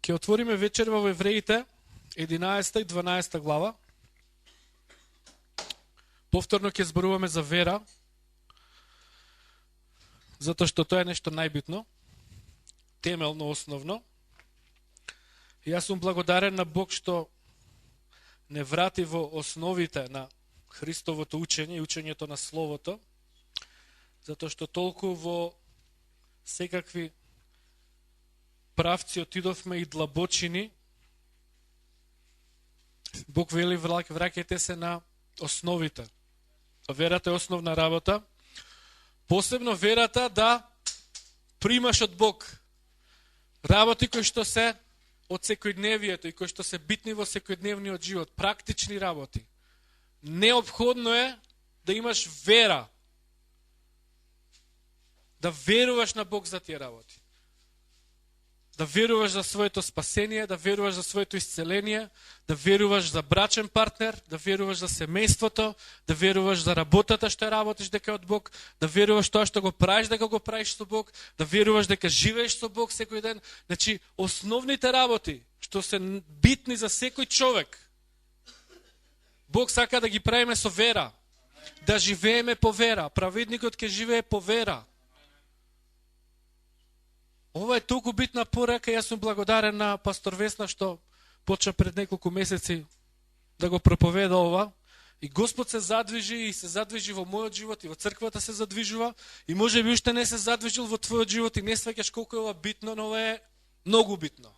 Ќе отвориме вечерва во Евреите, 11 и 12 глава. Повторно ќе зборуваме за вера, затоа што тоа е нешто најбитно, темелно, основно. И јас сум благодарен на Бог што не врати во основите на Христовото учење и учењето на Словото, затоа што толку во секакви правци отидовме и длабочини. Бог вели, враќајте се на основите. Верата е основна работа. Посебно верата да примаш од Бог работи кои што се од секојдневието и кои што се битни во секојдневниот живот, практични работи. Неопходно е да имаш вера. Да веруваш на Бог за тие работи. Да веруваш за своето спасение, да веруваш за своето исцеление, да веруваш за брачен партнер, да веруваш за семејството, да веруваш за работата што работиш дека е од Бог, да веруваш тоа што го правиш дека го правиш со Бог, да веруваш дека живееш со Бог секој ден. Значи, основните работи што се битни за секој човек, Бог сака да ги правиме со вера, да живееме по вера. Праведникот ќе живее по вера. Ова е толку битна порака, јас сум благодарен на пастор Весна што почна пред неколку месеци да го проповеда ова. И Господ се задвижи и се задвижи во мојот живот и во црквата се задвижува и може би уште не се задвижил во твојот живот и не сваќаш колку е ова битно, но ова е многу битно.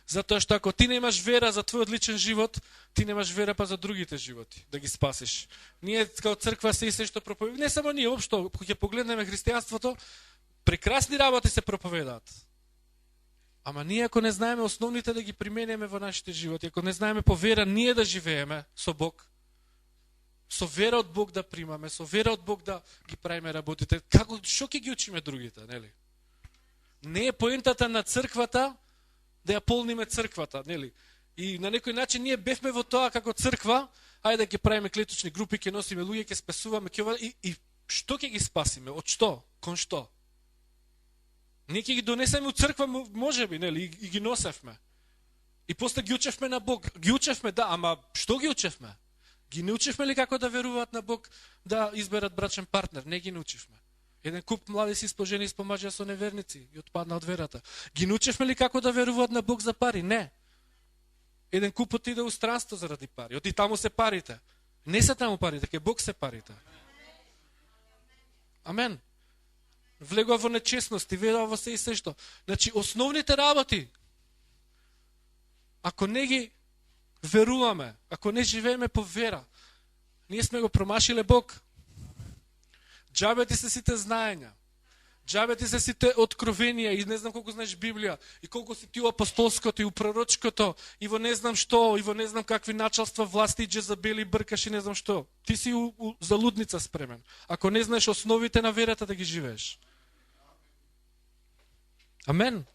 Затоа што ако ти немаш вера за твојот личен живот, ти немаш вера па за другите животи, да ги спасиш. Ние као црква се и се што проповедаме, не само ние, општо, кога ќе погледнеме христијанството, прекрасни работи се проповедаат. Ама ние ако не знаеме основните да ги применеме во нашите животи, ако не знаеме по вера ние да живееме со Бог, со вера од Бог да примаме, со вера од Бог да ги правиме работите, како, шо ќе ги учиме другите, нели? Не е поентата на црквата да ја полниме црквата, нели? И на некој начин ние бевме во тоа како црква, ајде да ќе правиме клетучни групи, ќе носиме луѓе, ќе спасуваме, и што ќе ги спасиме? Од што? Кон што? Ние ќе ги донесеме у црква, можеби, нели, и ги носевме. И после ги учевме на Бог. Ги учевме, да, ама што ги учевме? Ги не учевме ли како да веруваат на Бог, да изберат брачен партнер? Не ги научивме. Еден куп млади си испожени и спомаđа со неверници и отпадна од верата. Ги научевме ли како да веруваат на Бог за пари? Не. Еден куп отиде у странство заради пари. Оти таму се парите. Не се таму парите, ке Бог се парите. Амен. Влегува во нечестност и верува во се и се што. Значи, основните работи, ако не ги веруваме, ако не живееме по вера, ние сме го промашиле Бог. Џабе ти се сите знаења, џабе ти се сите откровенија и не знам колку знаеш Библија, и колку си ти у апостолското, и у пророчкото, и во не знам што, и во не знам какви началства, власти, и Джезабели, бркаш и не знам што. Ти си за лудница спремен, ако не знаеш основите на верата да ги живееш. Амен.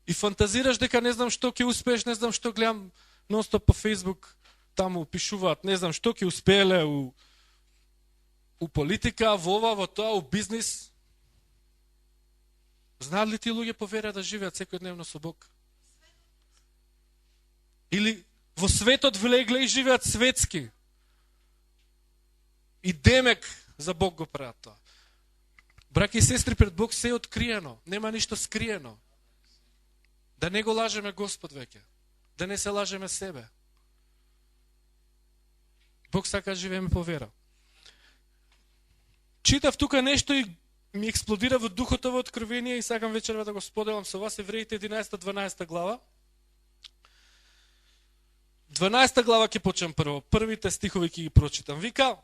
И фантазираш дека не знам што ќе успееш, не знам што, гледам нон-стоп по Фейсбук, таму пишуваат, не знам што ќе успееле у политика, во ова, во тоа, у бизнис. Знаат ли ти луѓе по вера да живеат секојдневно со Бог? Или во светот влегле и живеат светски? И демек за Бог го прават тоа. Браќи и сестри, пред Бог се е откриено, нема ништо скриено. Да не го лажеме Господ веќе, да не се лажеме себе. Бог сака да живееме по вера. Читав тука нешто и ми експлодира во духото во откровение и сакам вечерва да го споделам со вас. Евреите 11-12 глава. 12 глава ќе почнем прво. Првите стихови ќе ги прочитам. Вика,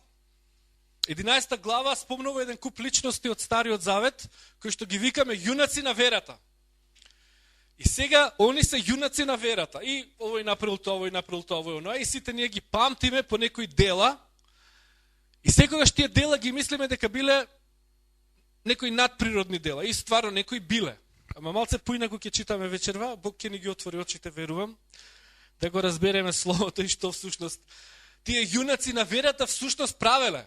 11 глава спомнува еден куп личности од Стариот Завет, кои што ги викаме јунаци на верата. И сега, они се јунаци на верата. И овој направил тоа, овој направил тоа, овој оноа. И сите ние ги памтиме по некои дела. И секогаш тие дела ги мислиме дека биле некои надприродни дела. И стварно некои биле. Ама малце поинаку ќе читаме вечерва, Бог ќе ни ги отвори очите, верувам, да го разбереме Словото и што всушност тие јунаци на верата всушност правеле.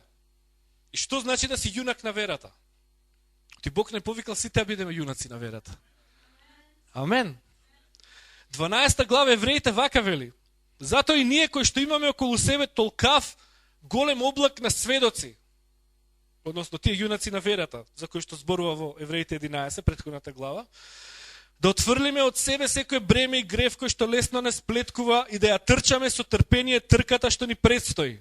И што значи да си јунак на верата? Ти Бог не повикал сите да бидеме јунаци на верата. Амен. 12 глава Евреите вака вели. Зато и ние кои што имаме околу себе толкав голем облак на сведоци, односно тие јунаци на верата, за кои што зборува во Евреите 11, претходната глава, да отфрлиме од себе секој бреме и грев кој што лесно не сплеткува и да ја трчаме со трпение трката што ни предстои.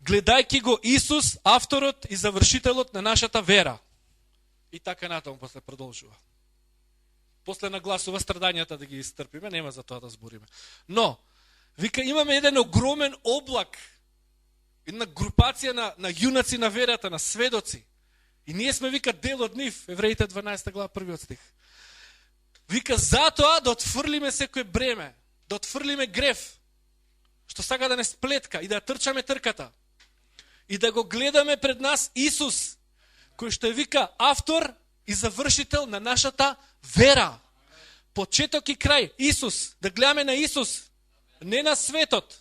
Гледајќи го Исус, авторот и завршителот на нашата вера. И така натаму после продолжува. После нагласува страдањата да ги истрпиме, нема за тоа да збориме. Но, вика, имаме еден огромен облак, една групација на јунаци на верата, на сведоци. И ние сме, вика, дел од нив, Евреите 12 глава, 1 стих. Вика, затоа да отфрлиме секој бреме, да отфрлиме грев, што сака да не сплетка и да трчаме трката. И да го гледаме пред нас Исус, кој што е, вика, автор и завршител на нашата вера. Почеток и крај, Исус, да гледаме на Исус, не на светот,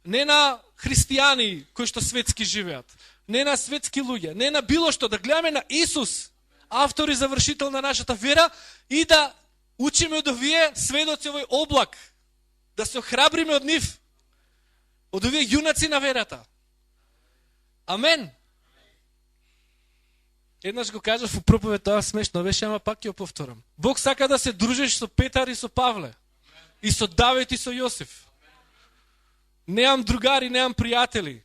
не на христијани кои што светски живеат, не на светски луѓе, не на било што, да гледаме на Исус, автор и завршител на нашата вера и да учиме од овие сведоци овој облак, да се охрабриме од нив, од овие јунаци на верата. Амен. Еднаш го кажав во проповед, тоа смешно беше, ама пак ќе го повторам. Бог сака да се дружиш со Петар и со Павле, и со Давид и со Јосиф. Неам другари, неам пријатели.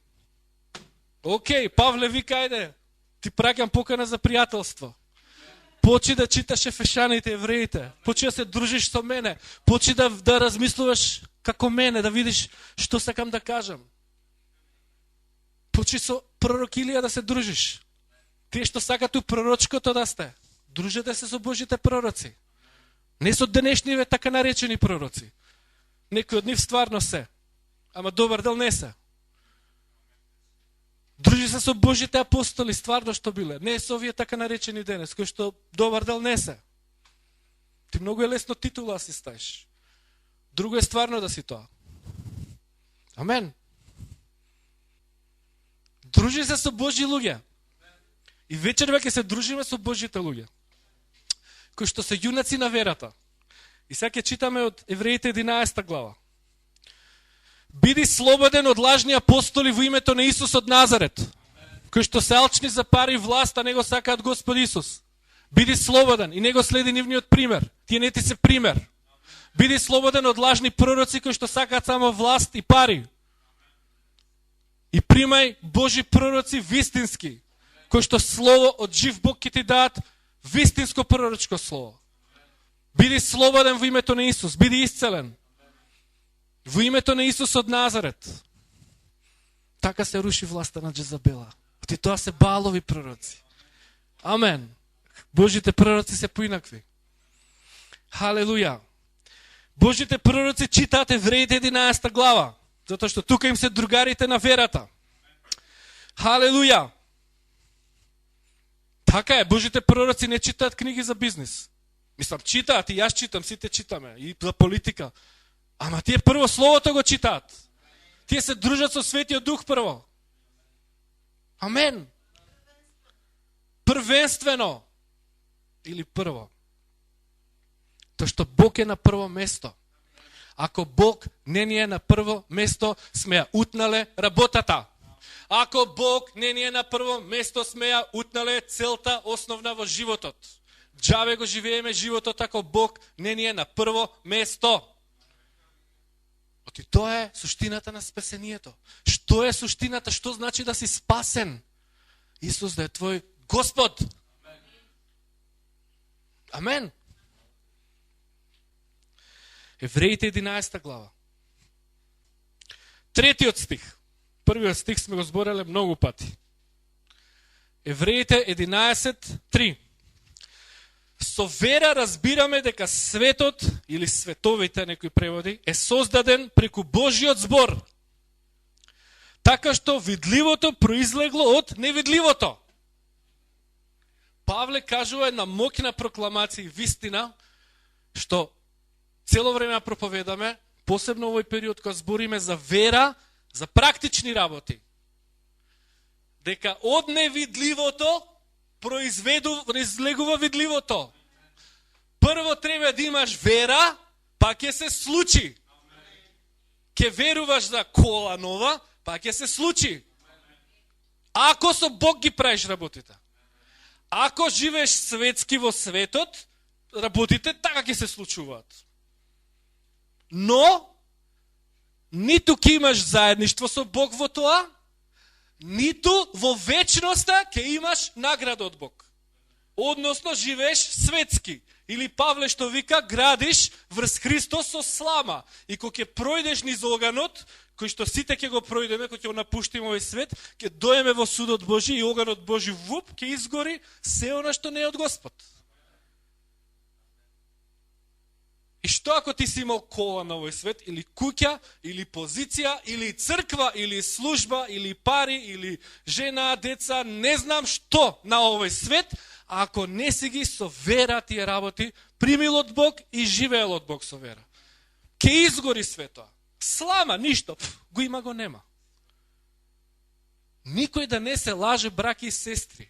Океј, Павле вика, ајде, ти праќам покана за пријателство. Почи да читаш Ефешаните, Евреите. Почи да се дружиш со мене. Почи да размислуваш како мене, да видиш што сакам да кажам. Почи со пророк Илија да се дружиш. Тие што сакат у пророчкото да сте, дружете се со Божите пророци. Не со денешниве така наречени пророци. Некои од нив стварно се, ама добар дел не се. Дружи се со Божите апостоли, стварно што биле. Не со овие така наречени денес, кои што добар дел не се. Ти многу е лесно титула си ставиш. Друго е стварно да си тоа. Амен. Дружи се со Божи луѓе. И вечерва ќе се дружиме со Божите луѓе, кои што се јунаци на верата. И сега ќе читаме од Евреите 11 глава. Биди слободен од лажни апостоли во името на Исус од Назарет, кои што се алчни за пари и власт, а не го сакаат Господ Исус. Биди слободен и не го следи нивниот пример. Тие не ти се пример. Биди слободен од лажни пророци кои што сакаат само власт и пари. И примај Божи пророци вистински, кои што слово од жив Бог ќе ти дадат вистинско пророчко слово. Биди слободен во името на Исус, биди исцелен. Во името на Исус од Назарет. Така се руши власта на Джезабела. Оти тоа се Баалови пророци. Амен. Божите пророци се поинакви. Халелуја. Божите пророци читаат Евреите 11 глава, затоа што тука им се другарите на верата. Халелуја. Така е, Божите пророци не читаат книги за бизнис. Мислам, читаат и јас читам, сите читаме, и за политика. Ама тие прво Словото го читаат. Тие се дружат со Светиот Дух прво. Амен. Првенствено. Или прво. Тоа што Бог е на прво место. Ако Бог не ни е на прво место, сме ја утнале работата. Ако Бог не ни е на прво место, сме ја утнале целта основна во животот. Джаве го живееме животот ако Бог не ни е на прво место. Оти тоа е суштината на спасението. Што е суштината? Што значи да си спасен? Исус да е твој Господ. Амен. Евреите 11 глава. 3 стих. Првиот стих сме го збореле многу пати. Евреите 11:3. Со вера разбираме дека светот, или световите, некои преводи, е создаден преку Божиот збор. Така што видливото произлегло од невидливото. Павле кажува една моќна прокламација, вистина, што цело време проповедаме, посебно овој период кога збориме за вера, за практични работи. Дека од невидливото произлегува видливото. Прво треба да имаш вера, па ќе се случи. Ке веруваш за кола нова, па ќе се случи. Ако со Бог ги правиш работите. Ако живееш светски во светот, работите така ќе се случуваат. Но, ниту ќе имаш заедништво со Бог во тоа, ниту во вечноста ќе имаш награда од Бог. Односно, живееш светски. Или Павле што вика, градиш врз Христос со слама. И кога ќе пројдеш низ оганот, кој што сите ќе го пројдеме, кога ќе го напуштиме овој свет, ќе доеме во судот Божи и оганот Божи вуп, ќе изгори се она што не е од Господ. И што ако ти си имал кола на овој свет, или куќа, или позиција, или црква, или служба, или пари, или жена, деца, не знам што на овој свет, ако не си ги со вера тие работи, примил од Бог и живеел од Бог со вера. Ке изгори свето. Слама, ништо, го има, го нема. Никој да не се лаже, браки и сестри.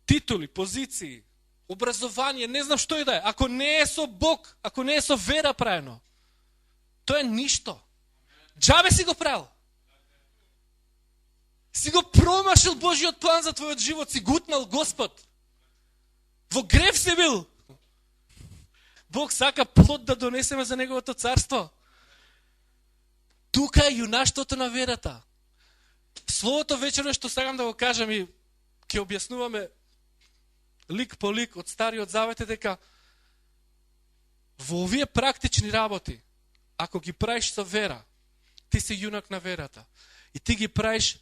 Титули, позиции, образование, не знам што и да е. Ако не е со Бог, ако не е со вера правено, тоа е ништо. Джабе си го правил. Си го промашил Божиот план за твојот живот, си гутнал Господ. Во грев си бил. Бог сака плод да донесеме за Неговото царство. Тука е юнаштвото на верата. Словото вечерно што сакам да го кажам и ќе објаснуваме лик по лик од Стариот Завет е дека во овие практични работи, ако ги правиш со вера, ти си јунак на верата. И ти ги правиш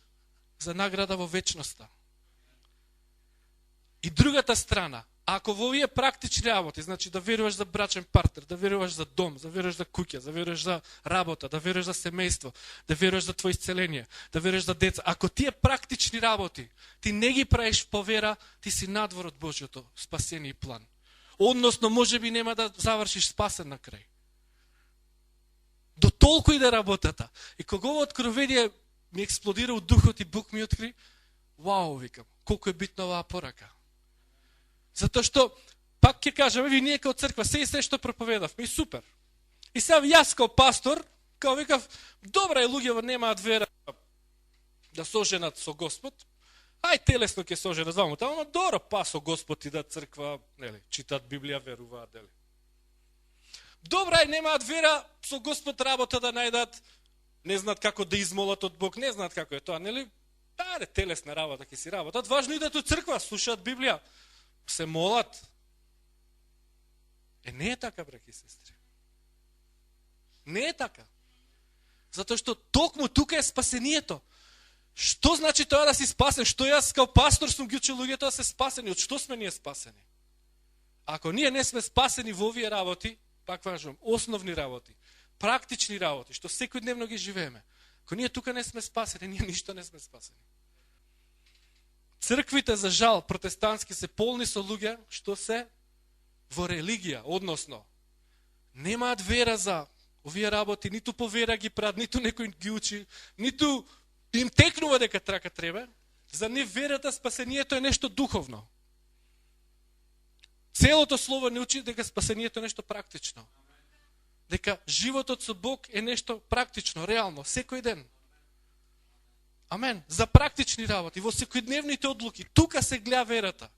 за награда во вечноста. И другата страна, ако во овие практични работи, значи да веруваш за брачен партнер, да веруваш за дом, да веруваш за куќа, да веруваш за работа, да веруваш за семејство, да веруваш за твој исцеление, да веруваш за деца, ако тие практични работи ти не ги правиш по вера, ти си надвор од Божјото спасение и план. Односно, можеби нема да завршиш спасен на крај. До толку и да работата. И кога ово откровение ми експлодира од духот и Бог ми откри, вау, викам, колку е битна оваа порака. Затоа што, пак ќе кажам, ви ние као црква, се што проповедавме, и супер. И сега јас као пастор, као викав, добра е луѓето немаат вера да соженат со Господ, ај телесно ќе соженат за омута, ама добро, па со Господ идат црква, нели, читат Библија, веруваат, нели. Добра е, немаат вера со Господ работа да најдат, не знаат како да измолат од Бог, не знаат како е тоа, нели? Ајде, телесна работа ќе си работат, важно идат у црква, слушаат Библија, се молат. Не е така, браќи и сестри. Не е така. Затоа што токму тука е спасението. Што значи тоа да си спасен? Што јас као пастор сум ги учил луѓето да се спасени? Од што сме ние спасени? Ако ние не сме спасени во овие работи, пак кажувам, основни работи, практични работи, што секојдневно ги живееме. Ако ние тука не сме спасени, ние ништо не сме спасени. Црквите, за жал, протестантски се полни со луѓе што се во религија, односно, немаат вера за овие работи, ниту по вера ги прават, ниту некој ги учи, ниту им текнува дека трака треба. За нив верата, спасението е нешто духовно. Целото слово не учи дека спасението е нешто практично. Дека животот со Бог е нешто практично, реално, секој ден. Амен. За практични работи, во секојдневните одлуки, тука се гледа верата.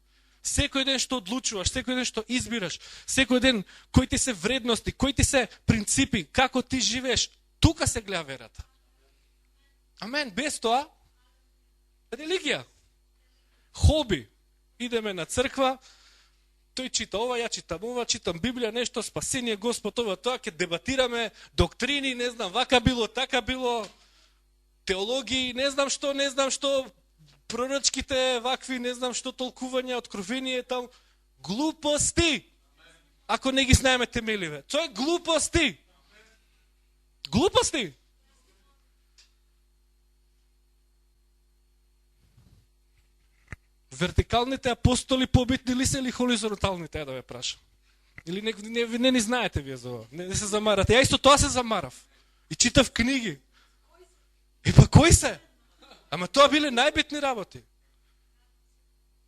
Секој ден што одлучуваш, секој ден што избираш, секој ден кои ти се вредности, кои ти се принципи, како ти живееш, тука се гледа верата. Амен. Без тоа, религија. Хоби. Идеме на црква, тој чита ова, ја читам ова, читам Библија, нешто, спасение, Господ, ова, тоа, ќе дебатираме, доктрини, не знам, вака било, така било, теологии, не знам што, пророчките, вакви, не знам што, толкувања, откровение, там, глупости. Ако не ги знаеме темеливе. Тоа е глупости. Глупости. Вертикалните апостоли побитни ли се или хоризонталните, да ве прашам? Или не ни знаете вие за ова? Не се замарате. Ја исто тоа се замарав. И читав книги. Па кој се? Ама тоа биле најбитни работи.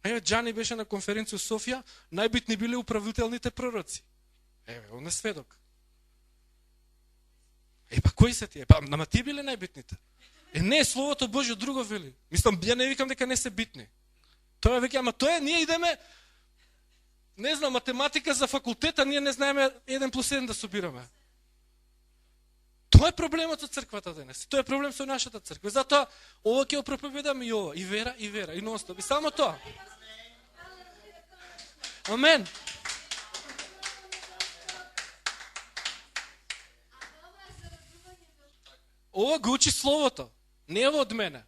Еве, Джани беше на конференција в Софија, најбитни биле управителните пророци. Еве, он е сведок. Па кои се тие? Па, нама тие биле најбитните. Не, Словото Божјо друго вели. Мислам, ја не викам дека не се битни. Тоа веќе, ама тоа ние идеме, не знам, математика за факултета, ние не знаеме 1+1 да собираме. Тоа е проблемот со црквата денес. Тоа е проблем со нашата црква. Затоа, ова ќе проповедаме и ова. И вера, и нонстоп. И само тоа. Амен. Ова го учи Словото. Не е од мене.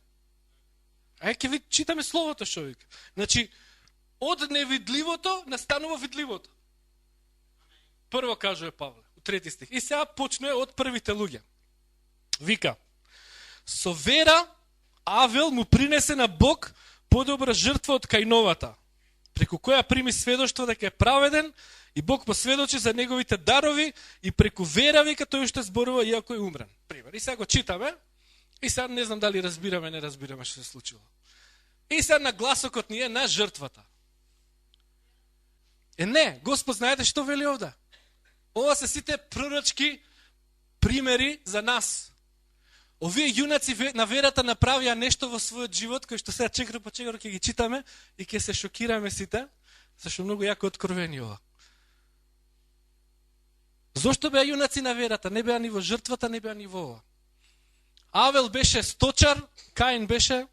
Ќе ви читаме Словото, што вика. Значи, од невидливото настанува видливото. Прво кажува Павле, у 3 стих. И сега почнува од првите луѓе. Вика, со вера Авел му принесе на Бог подобра жртва од Каиновата, преку која прими сведоштво дека е праведен и Бог посведочи за неговите дарови и преку вера вика тој што зборува иако е умрен. Пример. И сега го читаме и сега не знам дали разбираме, не разбираме што се случило. И сега на гласокот ни е на жртвата. Не, Господ знаете што вели овде? Ова се сите пророчки примери за нас. Овие јунаци на верата направија нешто во својот живот, кој што сега чекор по чекор ќе ги читаме и ќе се шокираме сите, зашто многу јако откровени ова. Зошто беа јунаци на верата? Не беа ни во жртвата, не беа ни во ова. Авел беше сточар, Каин беше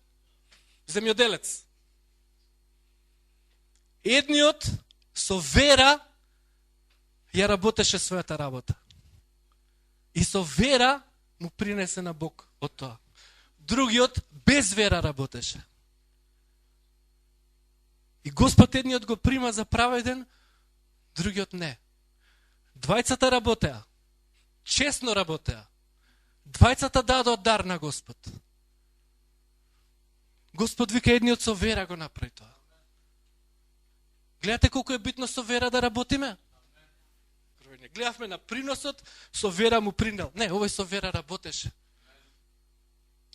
земјоделец. Едниот со вера ја работеше својата работа. И со вера му принесе на Бог од тоа. Другиот без вера работеше. И Господ едниот го прима за праведен, другиот не. Двајцата работеа. Честно работеа. Двајцата дадоа дар на Господ. Господ вика едниот со вера го направи тоа. Гледате колку е битно со вера да работиме? Гледавме на приносот, со вера му принел. Не, овој со вера работеше.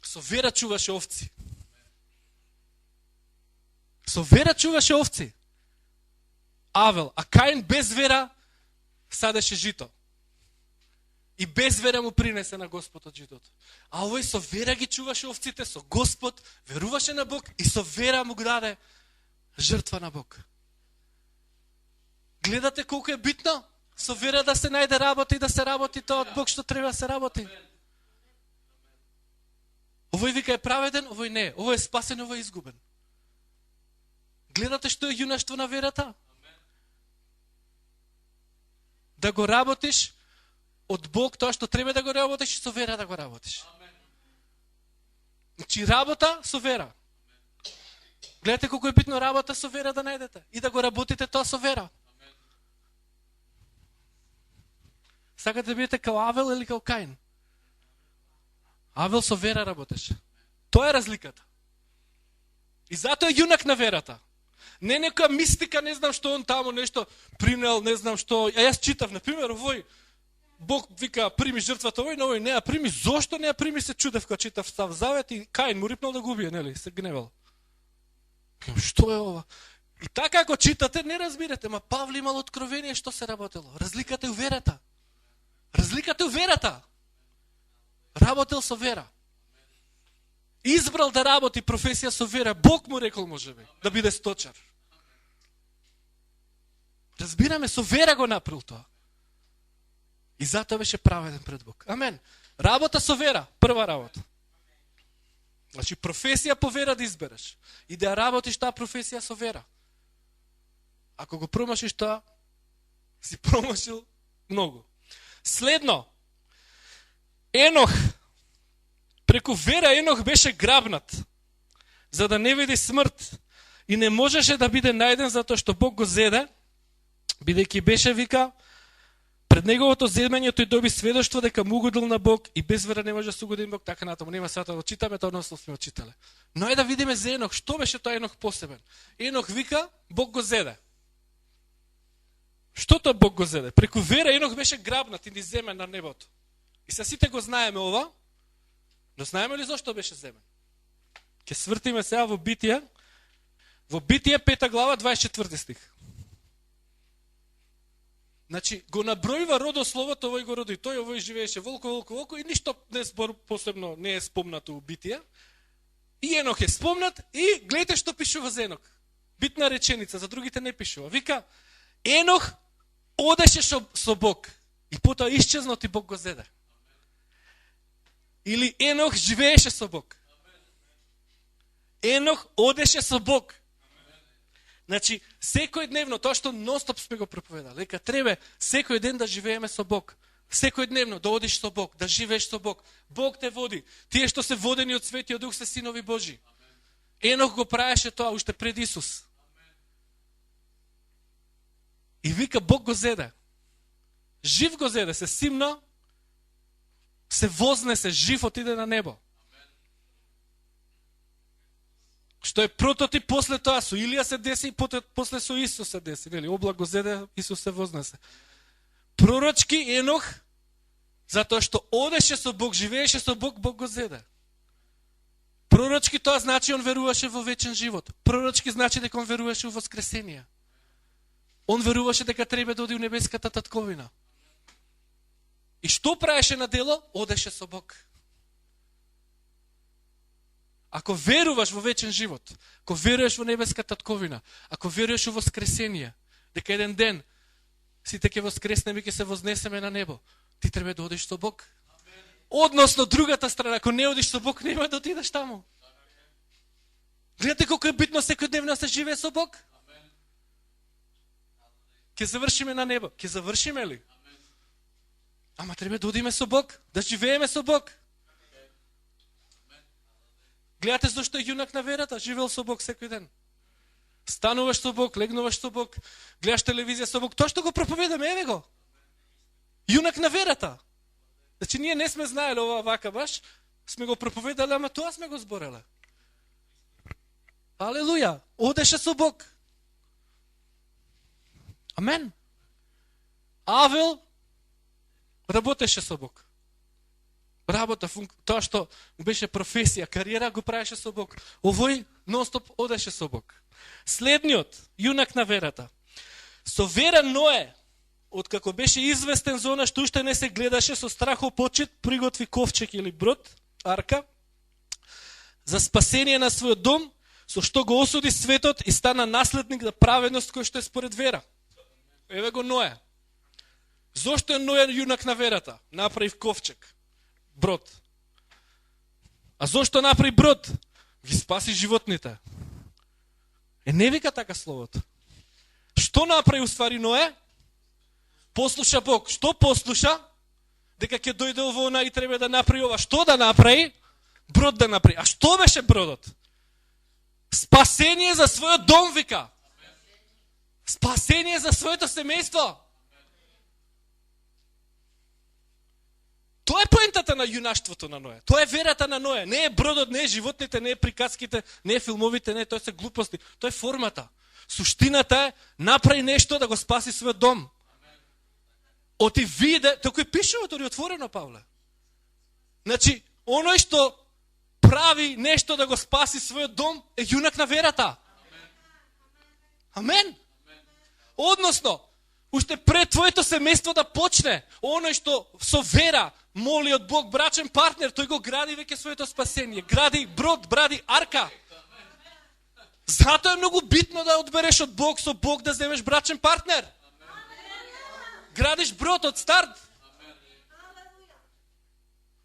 Со вера чуваше овци. Со вера чуваше овци. Авел, а Каин без вера садеше жито. И без вера му принесе на Господ од житото. А овој со вера ги чуваше овците, со Господ, веруваше на Бог и со вера му даде жртва на Бог. Гледате колку е битно? Со вера да се најде работа и да се работи тоа од Бог што треба да се работи. Овој вика е праведен, овој не е. Овој е спасен, овој е изгубен. Гледате што е јунаштво на верата? Да го работиш од Бог тоа што треба да го работиш и со вера да го работиш. Значи работа со вера. Гледате колку е битно работа со вера да најдете и да го работите тоа со вера. Сакате да бидете као Авел или као Каин? Авел со вера работеше. Тоа е разликата. И затоа е јунак на верата. Не нека мистика, не знам што он тамо нешто принел, не знам што. А јас читав, например, овој Бог вика прими жртвата овој, но овој не ја прими. Зошто не ја прими, се чудев кога читав Стар Завет и Каин му рипнал да го убие, нели? Се гневал. Што е ова? И така ако читате, не разбирате, ма Павле имал откровение што се работело. Разликата е у верата. Разликата е у верата. Работел со вера. Избрал да работи професија со вера. Бог му рекол можеби да биде сточар. Разбираме, со вера го направил тоа. И затоа беше праведен пред Бог. Амен. Работа со вера, прва работа. Значи професија по вера да избереш. И да работиш таа професија со вера. Ако го промашиш тоа, си промашил многу. Следно, Енох, преку вера Енох беше грабнат, за да не види смрт и не можеше да биде најден затоа што Бог го зеде, бидејќи беше, вика, пред неговото зедмење тој доби сведоштво дека му угодил на Бог и без вера не може да се угоди на Бог, така натаму. Нема сега да читаме, тоа наслов сме читале. Но е да видиме за Енох, што беше тоа Енох посебен. Енох вика, Бог го зеде. Што тоа Бог го зеде? Преку вера Енох беше грабнат и земен на небото. И са сите го знаеме ова, но знаеме ли зошто беше земен? Ке свртиме сега во Битие, 5 глава, 24 стих. Значи, го набројува родословото, овој го роди тој, овој живееше волко и ништо не посебно не е спомнато у Битија. И Енох е спомнат и гледате што пишува за Енох. Битна реченица, за другите не пишува. Вика, Енох одеше со Бог и потоа исчезнал и Бог го зеде. Или Енох живееше со Бог. Енох одеше со Бог. Значи, секој дневно, тоа што ностоп сме го проповедали, дека треба секој ден да живееме со Бог. Секој дневно да одиш со Бог, да живееш со Бог. Бог те води. Тие што се водени од Светиот Дух се синови Божи. Енох го правеше тоа уште пред Исус. И вика, Бог го зеде. Жив го зеде, се симно, се вознесе, жив отиде на небо. Што е прототип после тоа, со Илија се деси и после со Исус се деси. Нели, облак го зеде, Исус се вознесе. Пророчки Енох, затоа што одеше со Бог, живееше со Бог, Бог го зеде. Пророчки тоа значи он веруваше во вечен живот. Пророчки значи дека он веруваше во воскресение. Он веруваше дека треба да оди у небеската татковина. И што правеше на дело? Одеше со Бог. Ако веруваш во вечен живот, ако веруваш во небеската татковина, ако веруваш во воскресение, дека еден ден сите ќе воскреснеме и ќе се вознесеме на небо, ти треба да одиш со Бог. Односно, другата страна, ако не одиш со Бог, нема да отидеш таму. Гледате колко е битно секојдневно да се живее со Бог? Ќе завршиме на небо. Ќе завршиме ли? Ама треба да одиме со Бог, да живееме со Бог. Гледате зашто е јунак на верата, живеел со Бог секој ден. Стануваш со Бог, легнуваш со Бог, гледаш телевизија со Бог, тоа што го проповедаме, еве го. Јунак на верата. Значи ние не сме знаеле ова вака баш, сме го проповедале, ама тоа сме го збореле. Алелуја, одеше со Бог. Амен. Авел работеше со Бог. Работа, тоа што беше професија, кариера, го правеше со Бог. Овој нонстоп одеше со Бог. Следниот, јунак на верата. Со вера Ное, откако беше известен за она што уште не се гледаше, со страхопочет приготви ковчег или брод, арка, за спасение на својот дом, со што го осуди светот и стана наследник на праведност кој што е според вера. Еве го Ное. Зошто е Ное јунак на верата? Направив ковчег, брод. А зошто направи брод? Ги спаси животните. Не вика така словото. Што направи уствари Ное? Послуша Бог. Што послуша? Дека ќе дојде овона и треба да направи ова. Што да направи? Брод да направи. А што беше бродот? Спасение за својот дом, вика. Спасение за своето семејство. Тоа е поентата на јунаштвото на Ное. Тоа е верата на Ное. Не е бродот, не е животните, не е приказките, не е филмовите, не, тоа се глупости. Тоа е формата. Суштината е направи нешто да го спаси својот дом. Оти виде, тој пишува, тоа е отворено, Павле. Значи, оној што прави нешто да го спаси својот дом е јунак на верата. Амен. Односно, уште пред твоето семејство да почне, оној што со вера моли од Бог брачен партнер, тој го гради веќе своето спасение. Гради брод, гради арка. Затоа е многу битно да одбереш од Бог, со Бог да земеш брачен партнер. Градиш брод од старт.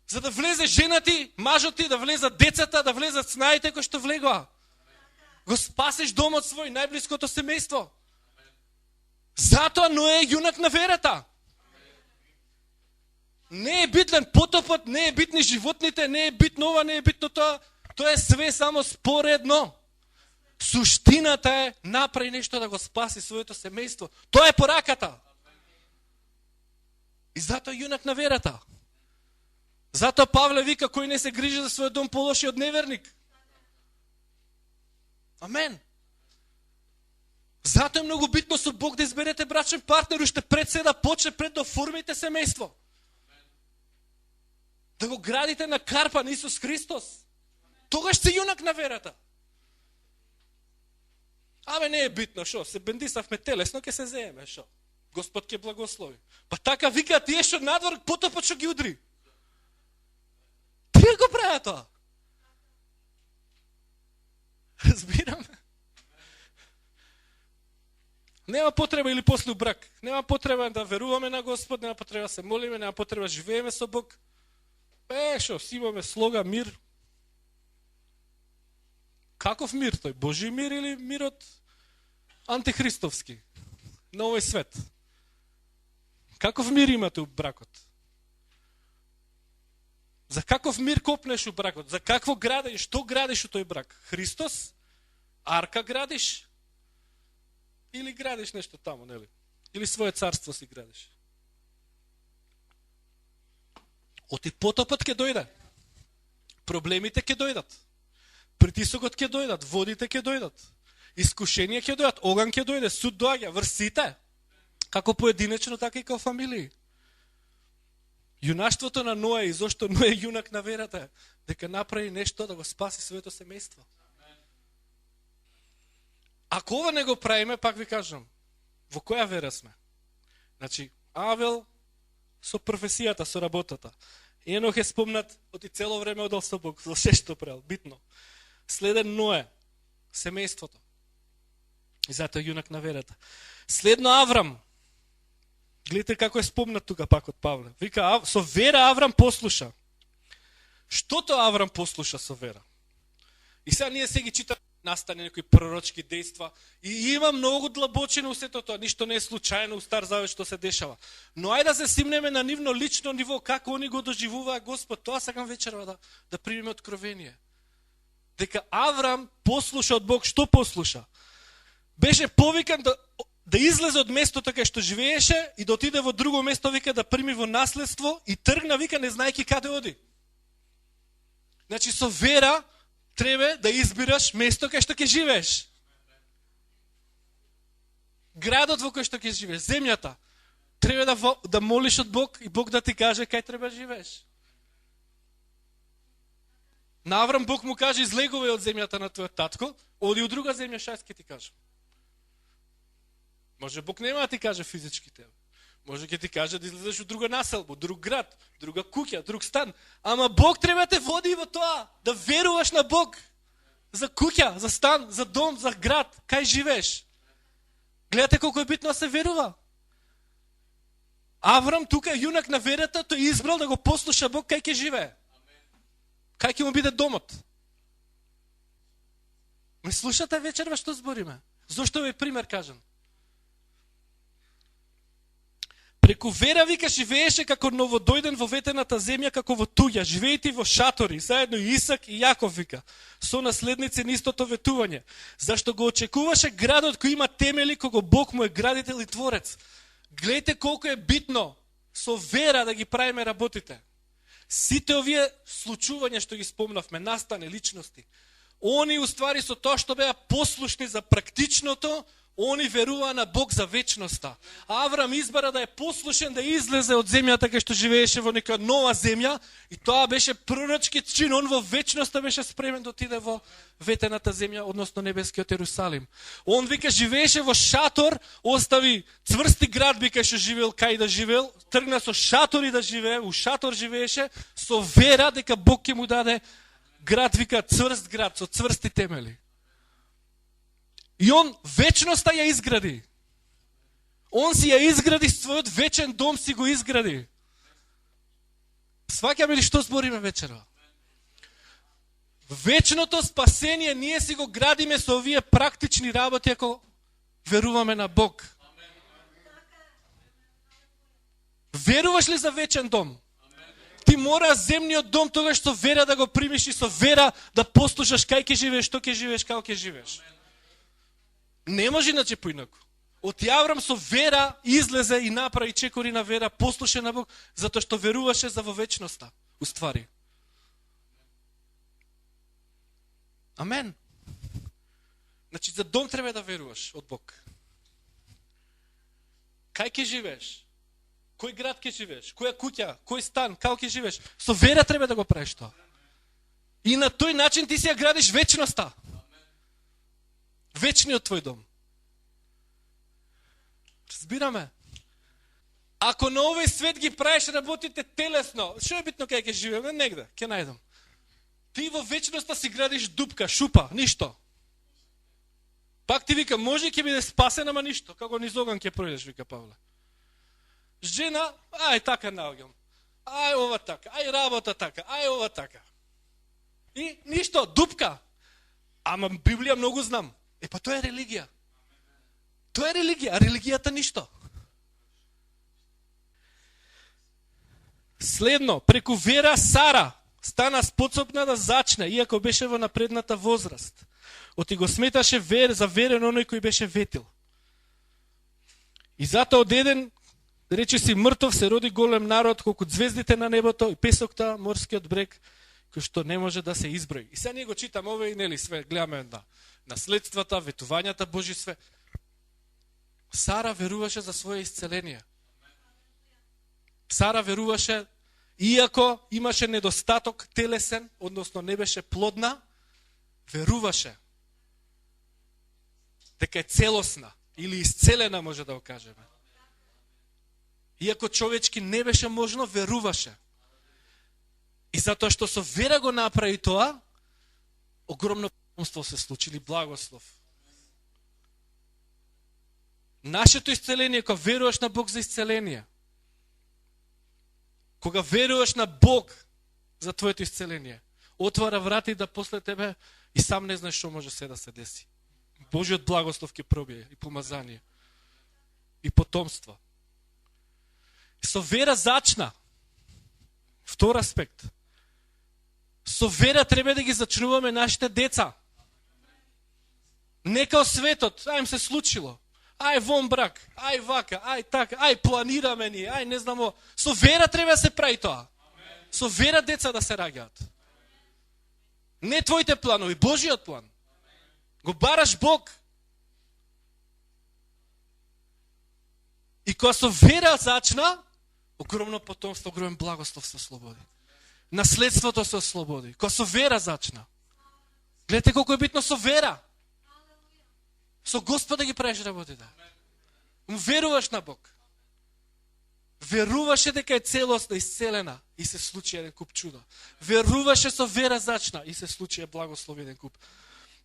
За да влезе жена ти, мажот ти, да влезат децата, да влезат снаите кои што влегоа. Го спасиш домот свој, најблиското семејство. Затоа Ное е јунак на верата. Не е битен потопот, не е битни животните, не е битно ова, не е битно тоа. Тоа е све само споредно. Суштината е направи нешто да го спаси своето семејство. Тоа е пораката. И затоа јунак на верата. Затоа Павле вика, кој не се грижи за својот дом, полоши од неверник. Амен. Затоа е многу битно со Бог да изберете брачен партнер, уште пред се да почне, пред да оформите семејство. Да го градите на карпа на Исус Христос. Тогаш си јунак на верата. Абе, не е битно, шо, се бендисавме телесно, ќе се земеме, шо. Господ ќе благослови. Па така вика тие што надвор потопот што ги удри. Тие го прават тоа. Разбираме. Нема потреба или после у брак. Нема потреба да веруваме на Господ, нема потреба да се молиме, нема потреба да живееме со Бог. Шо, си имаме слога, мир. Каков мир тој? Божи мир или мирот антихристовски? На овој свет. Каков мир имате у бракот? За каков мир копнеш у бракот? За какво градиш? Што градиш у тој брак? Христос? Арка градиш? Или градиш нешто тамо, нели? Или свое царство си градиш? Оти потопот ќе дојде. Проблемите ќе дојдат. Притисокот ќе дојдат, водите ќе дојдат. Искушение ќе дојдат, оган ќе дојде, суд доаѓа, врсите. Како поединечно, така и како фамилии. Јунаштвото на Ноe и зошто Ноe е јунак на верата, дека направи нешто да го спаси своето семејство. Ако ова не го правиме, пак ви кажам, во која вера сме? Значи, Авел со професијата, со работата. Енох е спомнат, оти цело време одел со Бог, за се што правил, битно. Следен Ноe, семејството. И затоа јунак на верата. Следно Аврам. Гледате како е спомнат тука пак од Павле. Вика, со вера Аврам послуша. Штото Аврам послуша со вера? И сега ние се ги читаме, настане некои пророчки дејства и има многу длабочина у сето тоа, ништо не е случајно у Стар Завет што се дешава. Но ајде да се симнеме на нивно лично ниво, како они го доживуваа Господ. Тоа сакам вечерва да примеме откровение. Дека Аврам послуша од Бог, што послуша? Беше повикан да излезе од местото кај што живееше и да отиде во друго место, вика, да прими во наследство и тргна, вика, не знаеки каде оди. Значи, со вера треба да избираш место кај што ќе живееш. Градот во кој што ќе живееш, земјата. Треба да молиш од Бог и Бог да ти каже кај треба да живееш. На Аврам Бог му каже, излегувај од земјата на твојот татко, оди у друга земја, шајс ќе ти каже. Може Бог нема да ти каже физички тебе. Може ќе ти каже да излезеш у друга населба, друг град, друга куќа, друг стан. Ама Бог треба те води во тоа, да веруваш на Бог. За куќа, за стан, за дом, за град, кај живееш. Гледате колко е битно да се верува. Аврам тука е јунак на верата, тој избрал да го послуша Бог кај ќе живее. Кај ќе му биде домот. Ме слушате вечерва што збориме? Зошто ви пример кажам? Преку вера, вика, живееше како новодојден во ветената земја, како во туѓа, живеети во шатори, заедно и Исак и Јаков, вика, со наследници на истото ветување, зашто го очекуваше градот кој има темели, кога Бог му е градител и творец. Гледайте колко е битно со вера да ги правиме работите. Сите овие случувања што ги спомнавме, настане личности, они уствари со тоа што беа послушни за практичното, они веруваа на Бог за вечноста. Аврам избара да е послушен, да излезе од земјата кај што живееше во нека нова земја и тоа беше пророчки чин. Он во вечноста беше спремен да отиде во ветената земја, односно небескиот Ерусалим. Он, вика, живееше во шатор, остави цврсти град, вика, што живеел кај да живеел, тргна со шатори да живее, у шатор живееше, со вера дека Бог ќе му даде град, вика, цврст град, со цврсти темели. И он вечноста ја изгради. Он си ја изгради, својот вечен дом си го изгради. Сваќаме ли што збориме вечерва? Вечното спасение ние си го градиме со овие практични работи ако веруваме на Бог. Веруваш ли за вечен дом? Ти мора земниот дом тогаш со вера да го примиш и со вера да послушаш кај ќе живееш, што ќе живееш, како ќе живееш. Не може иначе поинаку. Од Аврам со вера излезе и направи чекори на вера, послуша на Бог, затоа што веруваше за во вечноста, уствари. Амен. Значи, за дом треба да веруваш од Бог. Кај ќе живееш? Кој град ќе живееш? Која куќа? Кој стан? Како ќе живееш? Со вера треба да го правиш тоа. И на тој начин ти си ја градиш вечноста. Вечниот твој дом. Разбираме? Ако на овој свет ги правиш работите телесно, што е битно кај ќе живееме? Негде, ќе најдам. Ти во вечноста си градиш дупка, шупа, ништо. Пак ти вика, може ќе биде спасен, ама ништо. Како низ оган ќе пројдеш, вика Павле. Жена, ај така наоѓам. Ај ова така, ај работа така, ај ова така. И ништо, дупка. Ама Библија многу знам. Па тоа е религија. Тоа е религија, а религијата ништо. Следно, преку вера Сара стана способна да зачне, иако беше во напредната возраст. Оти го сметаше за верен оној кој беше ветил. И затоа од еден, рече си мртов, се роди голем народ, колку звездите на небото и песокта, морскиот брег, кој што не може да се изброи. И сега ние го читам овој и нели све, гледаме на наследствата, ветувањата Божи све. Сара веруваше за своје исцеление. Сара веруваше, иако имаше недостаток телесен, односно не беше плодна, веруваше дека е целосна или исцелена, може да го кажеме. Иако човечки не беше можно, веруваше. И затоа што со вера го направи тоа, огромно потомство се случи, или благослов. Нашето исцеление, кога веруваш на Бог за исцеление, кога веруваш на Бог за твоето исцеление, отвара врати да после тебе и сам не знаеш што може се да се деси. Божиот благослов ќе пробие и помазание и потомство. Со вера зачна. Втор аспект. Со вера треба да ги зачнуваме нашите деца. Нека о светот, ај им се случило. Ај вон брак, ај вака, ај така, ај планираме ние, ај не знамо. Со вера треба да се прави тоа. Со вера деца да се раѓаат. Не твоите планови, Божиот план. Го бараш Бог. И кога со вера зачна, огромно потомство, огромен благослов се ослободи. Наследството се ослободи. Кога со вера зачна. Гледате колко е битно со вера. Со Господа ги правиш работите. Му веруваш на Бог. Веруваше дека е целосна, исцелена и се случи еден куп чудо. Веруваше со вера зачна и се случи благослов еден куп.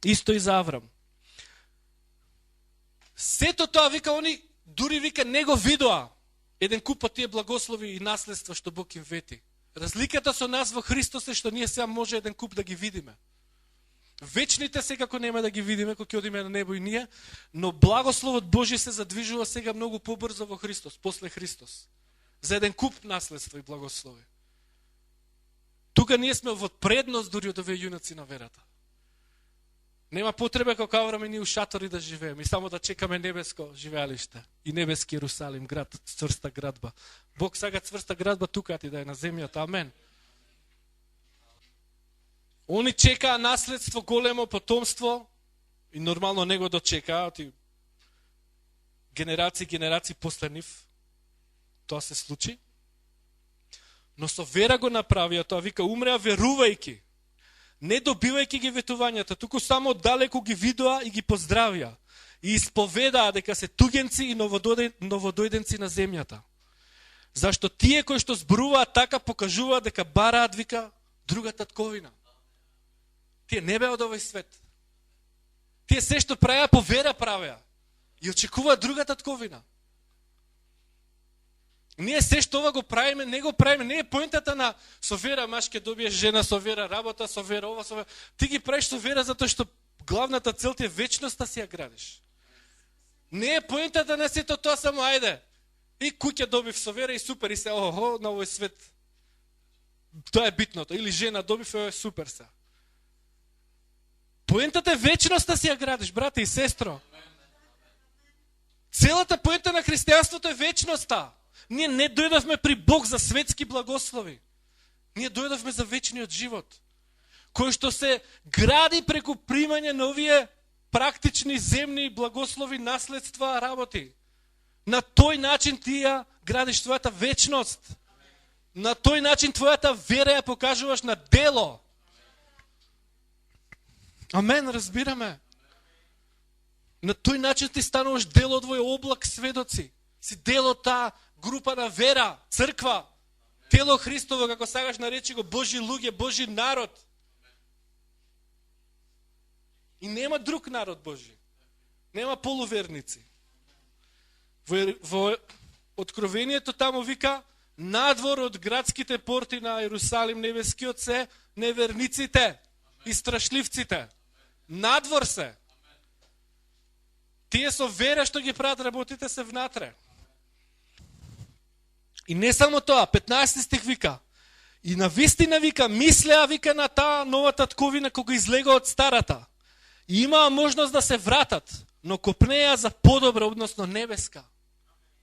Исто и за Аврам. Сето тоа вика они, дури вика не го видоа еден куп од тие благослови и наследства што Бог им вети. Разликата со нас во Христос е што ние сега може еден куп да ги видиме. Вечните секако нема да ги видиме кога ќе одиме на небо и ние, но благословот Божи се задвижува сега многу побрзо во Христос, после Христос. За еден куп наследство и благослови. Тука ние сме во предност дури од овие јунаци на верата. Нема потреба како Аврам и ние у шатори да живееме и само да чекаме небеско живеалиште и небески Јерусалим, град, цврста градба. Бог сага цврста градба тука ти да е на земјата. Амен. Они чекаа наследство, големо потомство и нормално не го дочекаа. Генерации после нив. Тоа се случи. Но со вера го направија, тоа вика умреа верувајки. Не добивајќи ги ветувањата, туку само далеку ги видоа и ги поздравија. И исповедаа дека се туѓенци и новодојденци на земјата. Зашто тие кои што зборуваат така покажуваат дека бараат, вика, друга татковина. Тие не беа од овој свет. Тие се што правеа по вера правеа. И очекуваат друга татковина. Ние се што ова го правиме, не го правиме. Не е поентата на со вера маш ќе добиеш жена, со вера работа, со вера ова, со вера. Ти ги правиш со вера затоа што главната цел ти е вечноста си ја градиш. Не е поентата на сето тоа само ајде. И куќа добив со вера и супер и се охо на овој свет. Тоа е битното. Или жена добив и е супер се. Поентата е вечноста си ја градиш, брате и сестро. Целата поента на христијанството е вечноста. Ние не дојдовме при Бог за светски благослови. Ние дојдовме за вечниот живот, кој што се гради преку примање на овие практични земни благослови, наследства, работи. На тој начин ти ја градиш твојата вечност. На тој начин твојата вера ја покажуваш на дело. Амен, разбираме. На тој начин ти стануваш дел од овој облак сведоци. Си дел од таа група на вера, црква, тело Христово, како сакаш наречи го, Божи луѓе, Божи народ. И нема друг народ Божи. Нема полуверници. Во Откровението таму вика, надвор од градските порти на Иерусалим небескиот се неверниците и страшливците. Надвор се. Тие со вера што ги прават работите се внатре. И не само тоа, 15 стих вика, и навистина вика, мислеа вика на таа нова татковина кога излега од старата. И имаа можност да се вратат, но копнеа за подобра, односно небеска.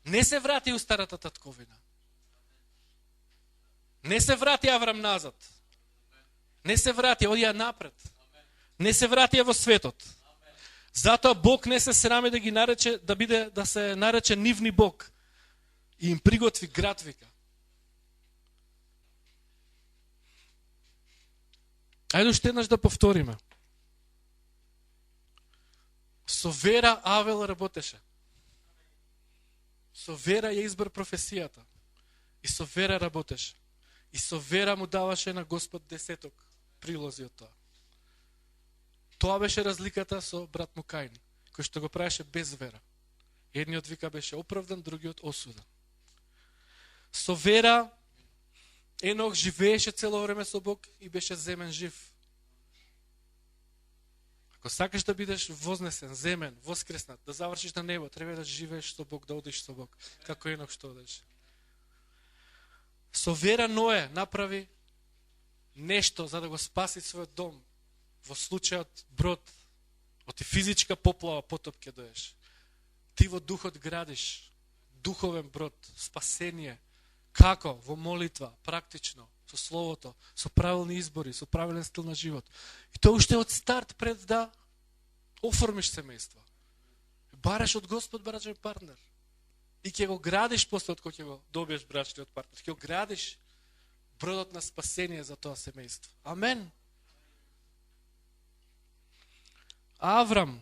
Не се врати у старата татковина. Не се врати Аврам назад. Не се врати, одија напред. Не се врати во светот. Затоа Бог не се срами да ги нарече, да се нарече нивни Бог. И им приготви град, вика. Ајде уште еднаш да повториме. Со вера Авел работеше. Со вера ја избар професијата. И со вера работеше. И со вера му даваше на Господ десеток прилози од тоа. Тоа беше разликата со брат му Каин, кој што го правеше без вера. Едниот вика беше оправдан, другиот осуден. Со вера Енох живееше цело време со Бог и беше земен жив. Ако сакаш да бидеш вознесен, земен, воскреснат, да завршиш на небо, треба да живееш со Бог, да одиш со Бог, како Енох што одеше. Со вера Ное направи нешто за да го спаси својот дом. Во случајот брод, оти физичка поплава, потоп ќе доеш. Ти во духот градиш духовен брод, спасение. Како? Во молитва, практично, со словото, со правилни избори, со правилен стил на живот. И тоа уште од старт пред да оформиш семејство. Бараш од Господ брачен партнер. И ќе го градиш после од кој ќе го добиеш брачниот партнер. Ќе го градиш бродот на спасение за тоа семејство. Амен. Аврам,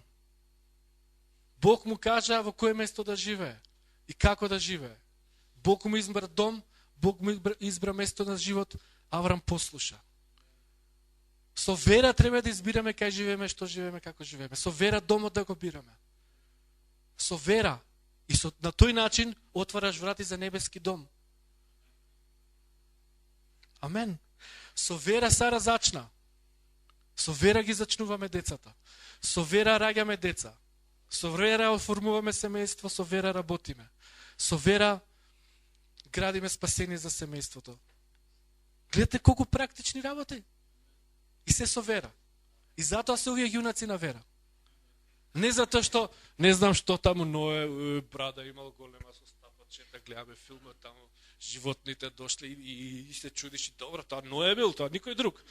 Бог му кажа во кое место да живее и како да живее. Бог му избра дом, Бог му избра место на живот, Аврам послуша. Со вера треба да избираме кај живееме, што живееме, како живееме. Со вера домот да го бираме. Со вера. И на тој начин отвараш врати за небески дом. Амен. Со вера Сара зачна. Со вера ги зачнуваме децата. Со вера раѓаме деца. Со вера оформуваме семејство, со вера работиме. Со вера градиме спасение за семејството. Гледате колку практични работи. И се со вера. И затоа се овие јунаци на вера. Не затоа што, не знам што таму Ное, брада имал голема со стапачета, гледаме филмот таму, животните дошли и се чудиш, добро, тоа Ное бил, тоа никој друг.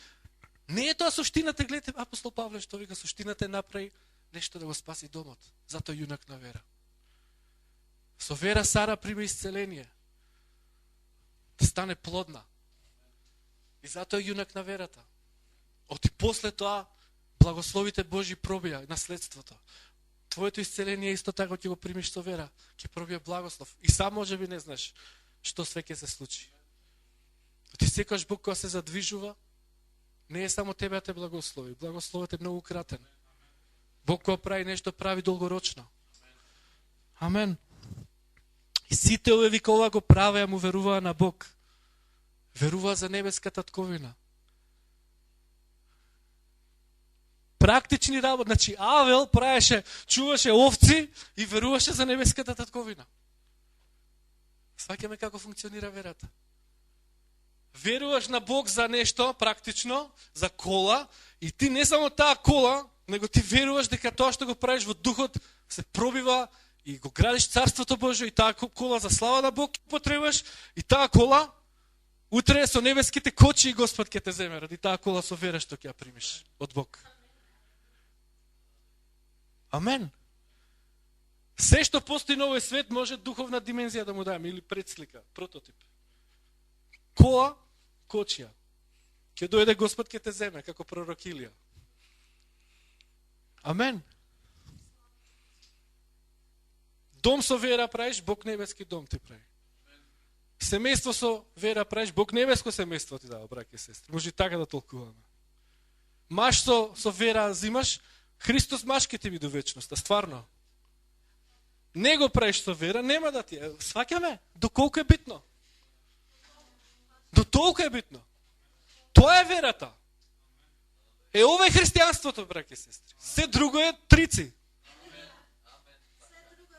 Не е тоа суштината, гледате, апостол Павле што вика, суштината е направи нешто да го спаси домот. Затоа јунак на вера. Со вера Сара прима исцеление. Да стане плодна. И затоа јунак на верата. Оти после тоа, благословите Божи пробија наследството. Твоето исцеление исто така ќе го примиш со вера. Ќе пробија благослов. И сам може би не знаеш што све ќе се случи. Ти секогаш Бог кога се задвижува, не е само тебе да те благослови. Благословот е многу кратен. Бог кога прави нешто, прави долгорочно. Амен. И сите овие вика ова го правеа, му веруваа на Бог. Веруваа за небеска татковина. Практични работи. Значи Авел правеше, чуваше овци и веруваше за небеската татковина. Сваќаме како функционира верата. Веруваш на Бог за нешто практично, за кола, и ти не само таа кола, него ти веруваш дека тоа што го правиш во духот се пробива и го градиш Царството Божие, и таа кола за слава на Бог потребаш, и таа кола утре со небеските кочи и Господ ќе те земе, ради таа кола со вера што ќе ја примиш од Бог. Амен. Се што постои на овој свет може духовна димензија да му дајаме, или предслика, прототип. Кола, кочија. Ќе дојде Господ ќе те земе, како пророк Илија. Амен. Дом со вера правиш, Бог небески дом ти прави. Семејство со вера правиш, Бог небеско семејство ти дава, браќи и сестри. Може и така да толкуваме. Маш со вера зимаш, Христос маш ке ти биде до вечноста, стварно. Не го правиш со вера, нема да ти е. Сваќаме, доколку е битно. До толку е битно. Тоа е верата. Ова е христијанството, браќи и сестри. Се друго е трици.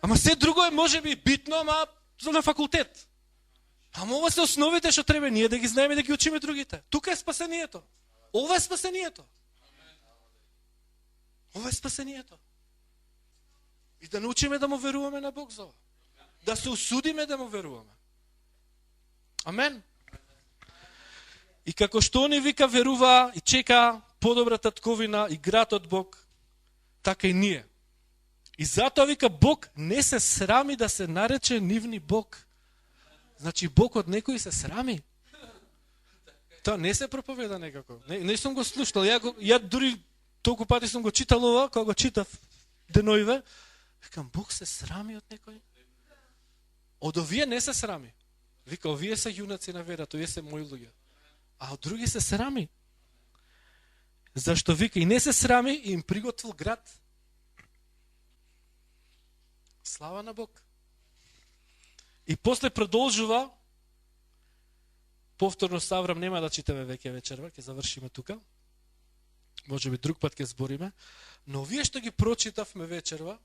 Ама се друго е може би битно, ама за на факултет. Ама ова се основите што треба ние да ги знаеме, да ги учиме другите. Тука е спасението. Ова е спасението. Ова е спасението. И да научиме да му веруваме на Бог за ова. Да се усудиме да му веруваме. Амен. И како што они вика верува и чека подобра татковина и град од Бог, така и ние. И затоа вика Бог не се срами да се нарече нивни Бог. Значи Бог од некој се срами. Тоа не се проповеда некако. Не сум го слушал. Ја дури толку пати сум го читал ова, кога го читав деноиве, викам Бог се срами од некој. Од овие не се срами. Вика овие се јунаци на верата, овие се мои луѓе. А од други се срами. Зашто вика и не се срами и им приготвил град. Слава на Бог. И после продолжува, повторно со Аврам нема да читаме веќе вечерва, ќе завршиме тука. Може би друг пат ќе збориме. Но овие што ги прочитавме вечерва,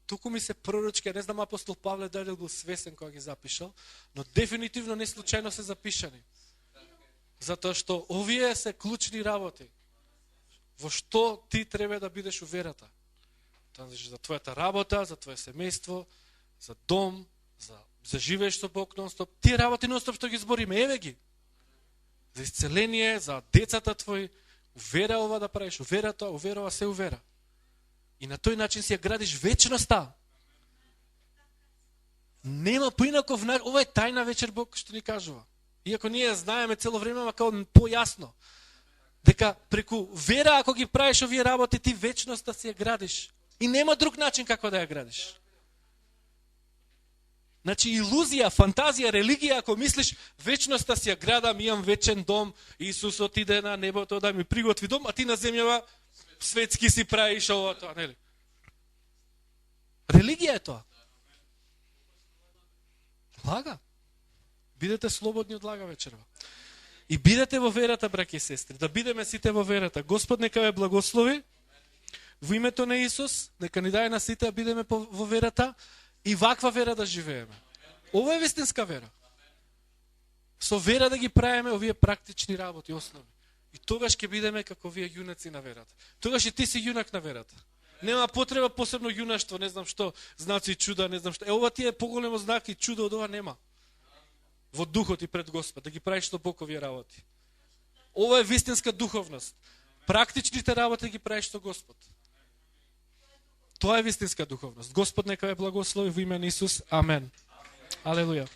туку ми се пророчки, не знам апостол Павле дали бил свесен кога ги запишал, но дефинитивно не случајно се запишани. Затоа што овие се клучни работи. Во што ти треба да бидеш уверата. За твојата работа, за твое семејство, за дом, за живееш со Бог нон-стоп. Тие работи нон-стоп што ги збориме, еве ги. За исцеление, за децата твои, увера ова да правиш, увера тоа, увера ова, се увера. И на тој начин си ја градиш вечноста. Нема поинаков начин, ова е тајна вечер Бог што ни кажува. Иако ние ја знаеме цело време, ама као појасно. Дека преку вера, ако ги правиш овие работи, ти вечноста си ја градиш. И нема друг начин како да ја градиш. Значи, илузија, фантазија, религија, ако мислиш, вечноста си ја градам, имам вечен дом, Исус отиде на небото да ми приготви дом, а ти на земјава светски си правиш ова, тоа, нели? Религија е тоа. Лага. Бидете слободни од лага вечерва. И бидете во верата, браќи и сестри, да бидеме сите во верата. Господ нека ве благослови. Во името на Исус, нека ни даде на сите да бидеме во верата и ваква вера да живееме. Ова е вистинска вера. Со вера да ги правиме овие практични работи, основи. И тогаш ќе бидеме како вие јунаци на верата. Тогаш и ти си јунак на верата. Нема потреба посебно јунаштво, не знам што, знаци и чуда, не знам што. Ова ти е поголемо знак и чудо од ова нема. Во духот и пред Господ, да ги правиш со Бог овие работи. Ова е вистинска духовност. Практичните работи ги правиш со Господ. Тоа е вистинска духовност. Господ нека ве благослови во име на Исус. Амен. Алелуја.